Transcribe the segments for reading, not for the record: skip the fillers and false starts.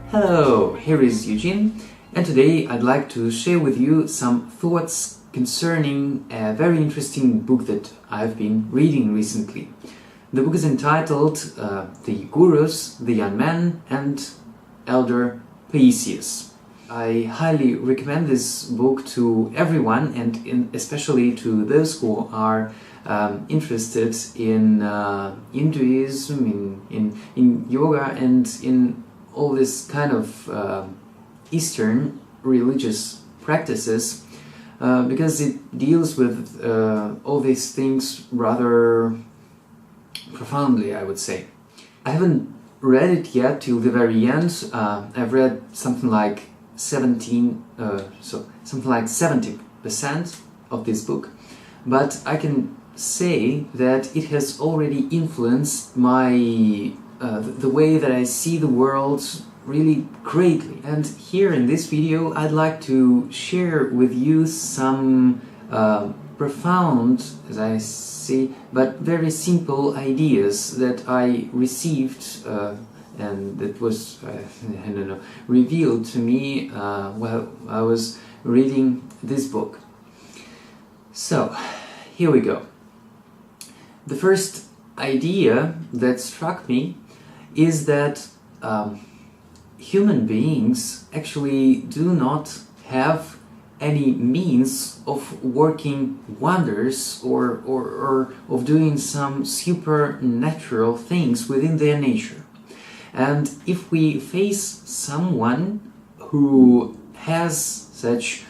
Hello, here is Eugene, and today I'd like to share with you some thoughts concerning a very interesting book that I've been reading recently. The book is entitled The Gurus, the Young Man and Elder Paisios. I highly recommend this book to everyone, and especially to those who are interested in Hinduism, in yoga, and in all this kind of Eastern religious practices, because it deals with all these things rather profoundly, I would say. I haven't read it yet till the very end. I've read something like 70% of this book, but I can say that it has already influenced my the way that I see the world really greatly. And here in this video I'd like to share with you some profound, as I see, but very simple ideas that I received and that was revealed to me while I was reading this book. So here we go. The first idea that struck me is that human beings actually do not have any means of working wonders or of doing some supernatural things within their nature. And if we face someone who has such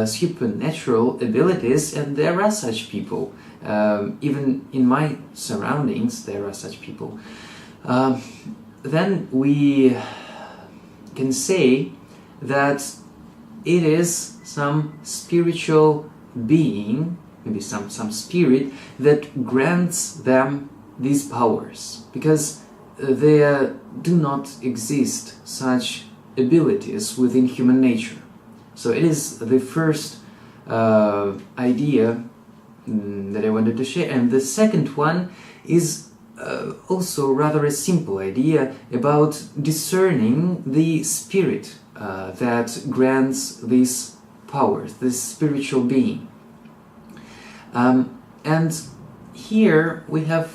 supernatural abilities, and there are such people, even in my surroundings there are such people, then we can say that it is some spiritual being, maybe some spirit, that grants them these powers, because there do not exist such abilities within human nature. So it is the first idea that I wanted to share. And the second one is also rather a simple idea about discerning the spirit that grants these powers, this spiritual being. And here we have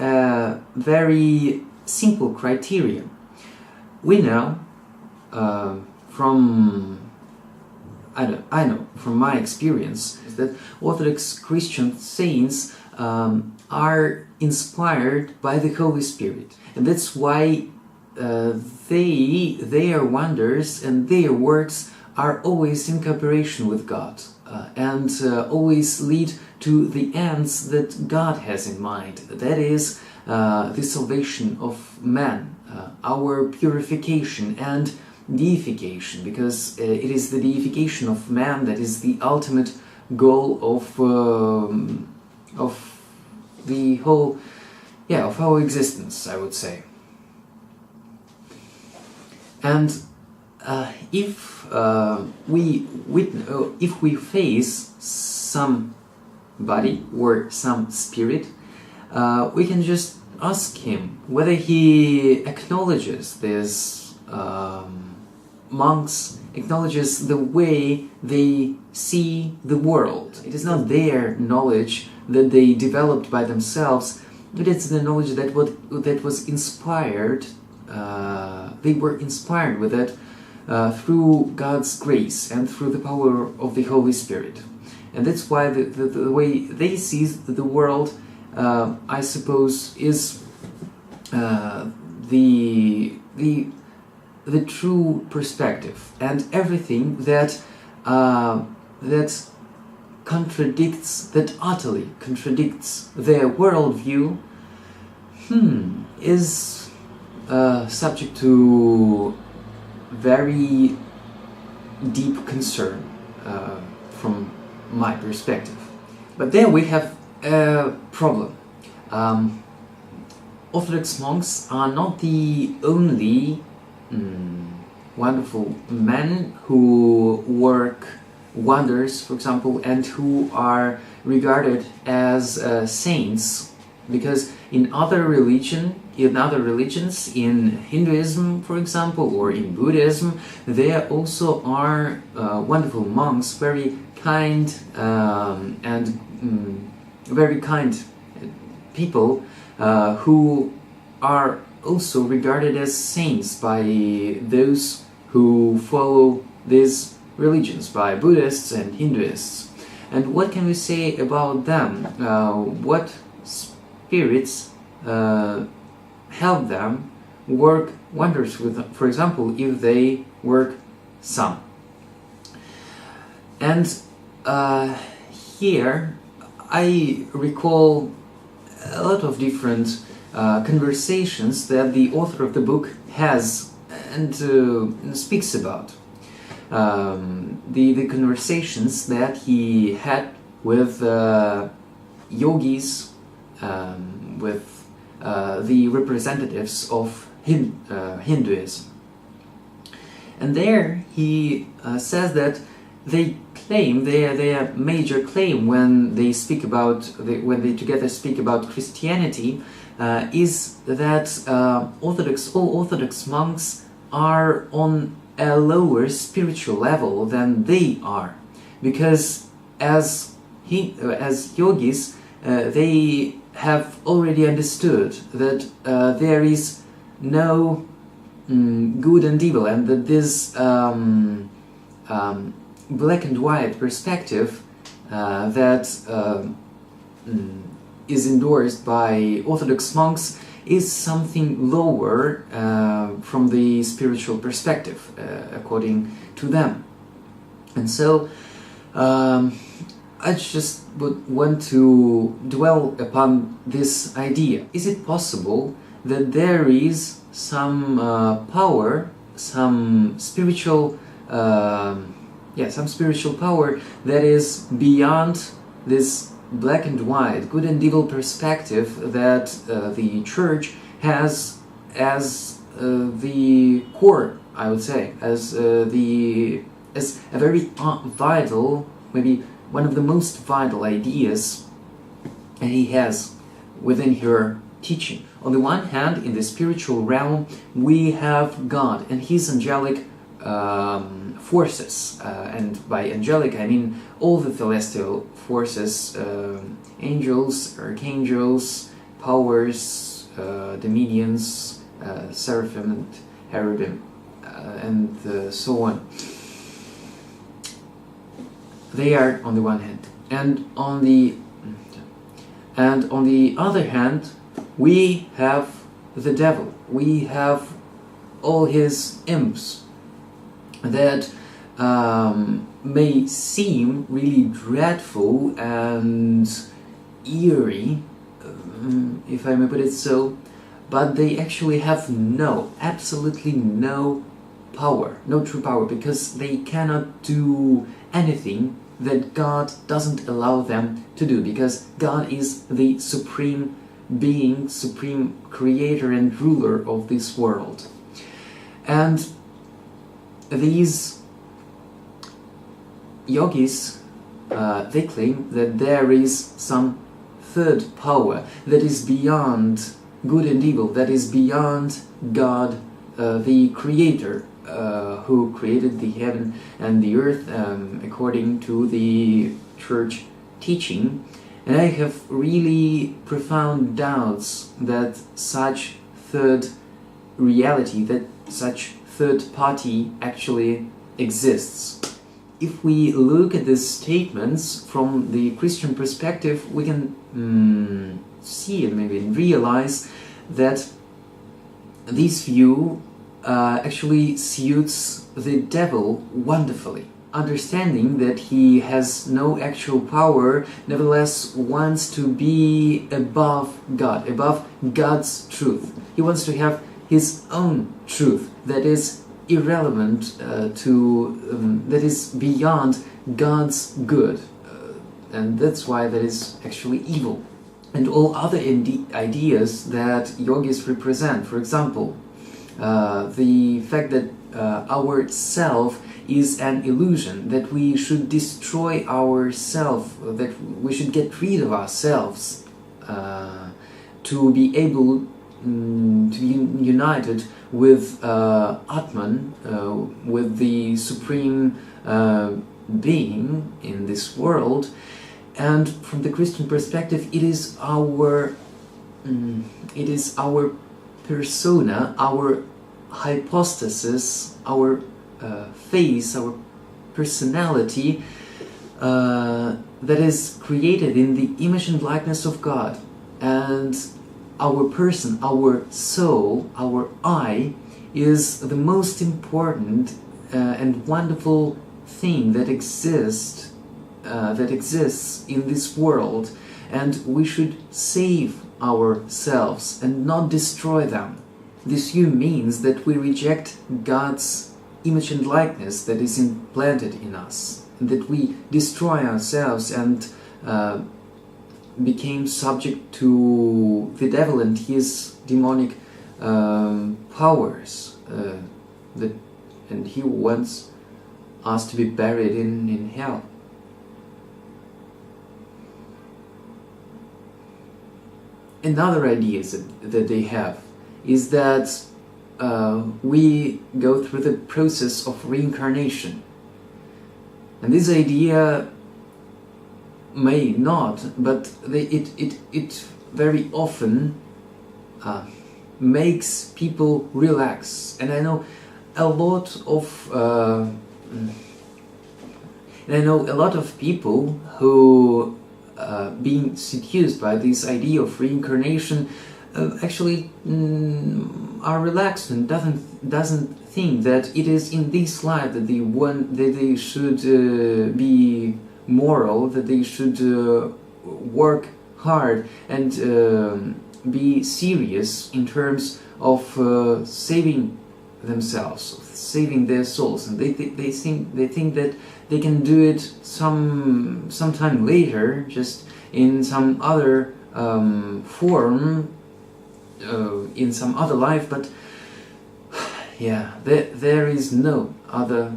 a very simple criteria. We know from I know from my experience that Orthodox Christian saints are inspired by the Holy Spirit, and that's why their wonders and their works are always in cooperation with God, and always lead to the ends that God has in mind. That is the salvation of man, our purification and deification, because it is the deification of man that is the ultimate goal of the whole, of our existence, I would say. And if we face somebody or some spirit, we can just ask him whether he acknowledges this. Monks acknowledges the way they see the world. It is not their knowledge that they developed by themselves, but it's the knowledge that was inspired. They were inspired with it through God's grace and through the power of the Holy Spirit. And that's why the way they see the world, I suppose, is the true perspective, and everything that utterly contradicts their worldview is subject to very deep concern from my perspective. But there we have a problem. Orthodox monks are not the only wonderful men who work wonders, for example, and who are regarded as saints because in other religions, in Hinduism, for example, or in Buddhism, there also are wonderful monks, very kind and very kind people who are also regarded as saints by those who follow these religions, by Buddhists and Hinduists. And what can we say about them? What spirits help them work wonders with them, for example, if they work some. And here I recall a lot of different conversations that the author of the book has and speaks about. The conversations that he had with yogis, with the representatives of Hinduism. And there he says that they claim, their major claim when they speak about, when they together speak about Christianity, is that all Orthodox monks are on a lower spiritual level than they are, because as yogis they have already understood that there is no good and evil, and that this black and white perspective that is endorsed by Orthodox monks is something lower from the spiritual perspective, according to them. And so I just would want to dwell upon this idea. Is it possible that there is some power, some spiritual some spiritual power that is beyond this black and white, good and evil perspective that the Church has as the core, I would say, as a very vital, maybe one of the most vital ideas that he has within her teaching. On the one hand, in the spiritual realm, we have God and His angelic forces, and by angelic I mean all the celestial forces, angels, archangels, powers, dominions, seraphim and cherubim, and so on. They are on the one hand, and on the other hand, we have the devil. We have all his imps that may seem really dreadful and eerie, if I may put it so, but they actually have absolutely no power, no true power, because they cannot do anything that God doesn't allow them to do, because God is the supreme being, supreme creator and ruler of this world. And these yogis, they claim that there is some third power that is beyond good and evil, that is beyond God, the creator, who created the heaven and the earth, according to the Church teaching. And I have really profound doubts that such third reality, that such third party actually exists. If we look at these statements from the Christian perspective, we can see and maybe realize that this view actually suits the devil wonderfully. Understanding that he has no actual power, nevertheless wants to be above God, above God's truth. He wants to have his own truth that is irrelevant that is beyond God's good, and that's why that is actually evil. And all other ideas that yogis represent, for example, the fact that our self is an illusion, that we should destroy ourselves, that we should get rid of ourselves, to be able to be united with Atman, with the supreme being in this world. And from the Christian perspective, it is our persona, our hypostasis, our face, our personality that is created in the image and likeness of God. And our person, our soul, our I is the most important and wonderful thing that exists in this world, and we should save ourselves and not destroy them. This view means that we reject God's image and likeness that is implanted in us, and that we destroy ourselves and became subject to the devil and his demonic powers, and he wants us to be buried in hell. Another idea that they have is that we go through the process of reincarnation. And this idea may not, but it very often makes people relax. And I know a lot of people who being seduced by this idea of reincarnation actually are relaxed and doesn't think that it is in this life that they should be moral, that they should work hard and be serious in terms of saving themselves, of saving their souls, and they think that they can do it sometime later, just in some other form, in some other life. But yeah, there is no other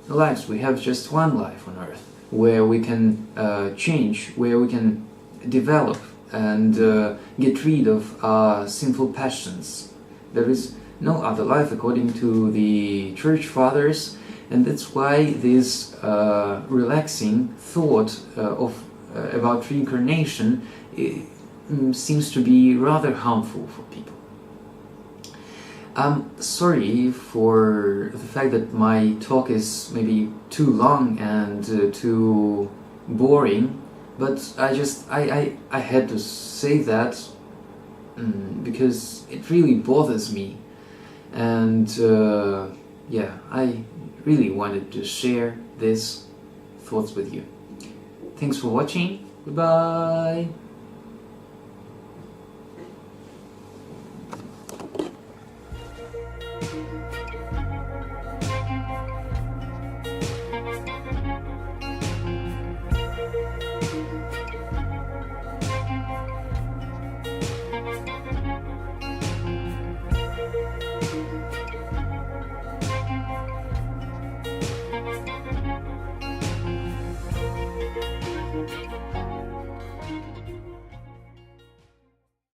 lives. We have just one life on earth, where we can change, where we can develop and get rid of our sinful passions. There is no other life according to the Church Fathers, and that's why this relaxing thought about reincarnation seems to be rather harmful for people. I'm sorry for the fact that my talk is maybe too long and too boring, but I had to say that because it really bothers me, and yeah, I really wanted to share these thoughts with you. Thanks for watching. Goodbye.